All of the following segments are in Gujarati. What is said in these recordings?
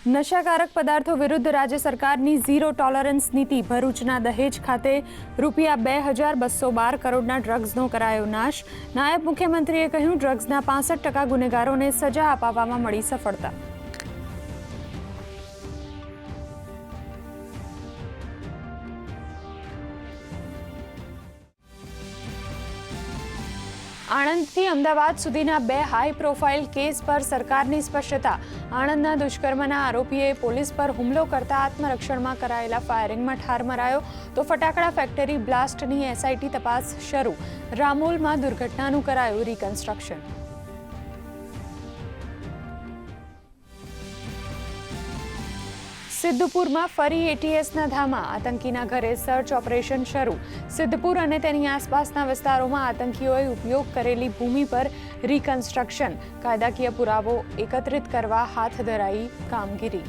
નશાકારક પદાર્થો વિરુદ્ધ રાજ્ય સરકારની ઝીરો ટોલરન્સ નીતિ. ભરૂચના દહેજ ખાતે ₹2212 કરોડના ડ્રગ્સનો કરાયો નાશ. નાયબ મુખ્યમંત્રીએ કહ્યું, ડ્રગ્સના 65% ગુનેગારોને સજા અપાવવામાં મળી સફળતા. આણંદથી અમદાવાદ સુધીના 2 હાઈ પ્રોફાઇલ કેસ પર સરકારની સ્પષ્ટતા. આણંદના દુષ્કર્મના આરોપીએ પોલીસ પર હુમલો કરતા આત્મરક્ષણમાં કરાયેલા ફાયરિંગમાં ઠાર મરાયો, તો ફટાકડા ફેક્ટરી બ્લાસ્ટની એસઆઈટી તપાસ શરૂ. રામોલમાં દુર્ઘટનાનું કરાયું રિકન્સ્ટ્રક્શન. સિદ્ધપુરમાં ફરી એટીએસના ધામા. આતંકીના ઘરે સર્ચ ઓપરેશન શરૂ. સિદ્ધપુર અને તેની આસપાસના વિસ્તારોમાં આતંકીઓએ ઉપયોગ કરેલી ભૂમિ પર રિકન્સ્ટ્રક્શન. કાયદાકીય પુરાવો એકત્રિત કરવા હાથ ધરાઈ કામગીરી.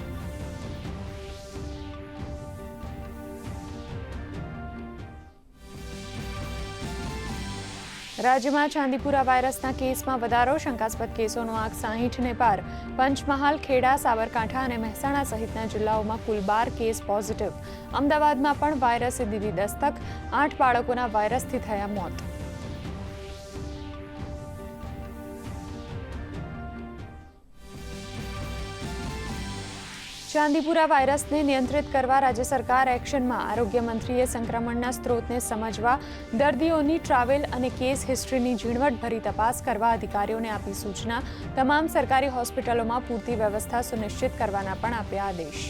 રાજ્યમાં ચાંદીપુરા વાયરસના કેસમાં વધારો. શંકાસ્પદ કેસોનો આંક 60ને પાર. પંચમહાલ, ખેડા, સાબરકાંઠા અને મહેસાણા સહિતના જિલ્લાઓમાં કુલ 12 કેસ પોઝિટિવ. અમદાવાદમાં પણ વાયરસે દીધી દસ્તક. 8 બાળકોના વાયરસથી થયા મોત. ચાંદીપુરા વાયરસને નિયંત્રિત કરવા રાજ્ય સરકાર એક્શનમાં. આરોગ્ય મંત્રીએ સંક્રમણના સ્ત્રોતને સમજવા, દર્દીઓની ટ્રાવેલ અને કેસ હિસ્ટ્રીની ઝીણવટભરી તપાસ કરવા અધિકારીઓને આપી સૂચના. તમામ સરકારી હોસ્પિટલોમાં પૂરતી વ્યવસ્થા સુનિશ્ચિત કરવાના પણ આપ્યા આદેશ.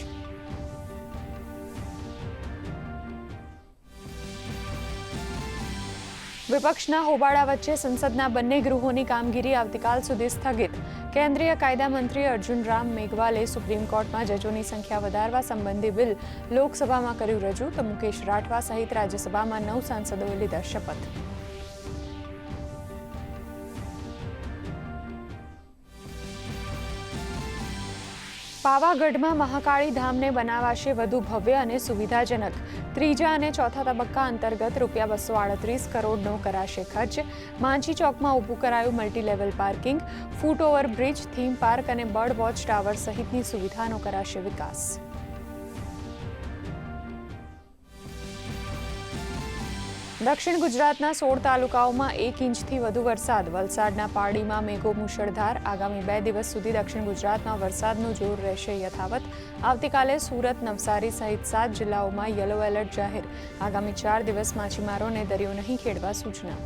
વિપક્ષના હોબાળા વચ્ચે સંસદના બંને ગૃહોની કામગીરી આવતીકાલ સુધી સ્થગિત. કેન્દ્રીય કાયદા મંત્રી અર્જુન રામ મેઘવાલે સુપ્રીમ કોર્ટમાં જજોની સંખ્યા વધારવા સંબંધી બિલ લોકસભામાં કર્યું રજૂ, તો મુકેશ રાઠવા સહિત રાજ્યસભામાં 9 સાંસદોએ લીધા શપથ. પાવાગઢમાં મહાકાળી ધામને બનાવાશે વધુ ભવ્ય અને સુવિધાજનક. ત્રીજા અને ચોથા તબક્કા અંતર્ગત ₹238 કરોડનો કરાશે ખર્ચ. માંચી ચોકમાં ઊભું કરાયું મલ્ટીલેવલ પાર્કિંગ. ફૂટ ઓવરબ્રિજ, થીમ પાર્ક અને બર્ડ વોચ ટાવર સહિતની સુવિધાનો કરાશે વિકાસ. દક્ષિણ ગુજરાતના 16 તાલુકાઓમાં 1 ઇંચથી વધુ વરસાદ. વલસાડના પારડીમાં મેઘો મુશળધાર. આગામી 2 દિવસ સુધી દક્ષિણ ગુજરાતમાં વરસાદનું જોર રહેશે યથાવત. આવતીકાલે સુરત, નવસારી સહિત 7 જિલ્લાઓમાં યલો એલર્ટ જાહેર. આગામી 4 દિવસ માછીમારોને દરિયો નહીં ખેડવા સૂચના.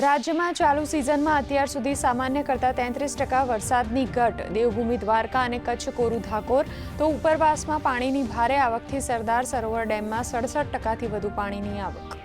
રાજ્યમાં ચાલુ સિઝનમાં અત્યાર સુધી સામાન્ય કરતાં 33% વરસાદની ઘટ. દેવભૂમિ દ્વારકા અને કચ્છ કોરું ધાકોર, તો ઉપરવાસમાં પાણીની ભારે આવકથી સરદાર સરોવર ડેમમાં 67%થી વધુ પાણીની આવક.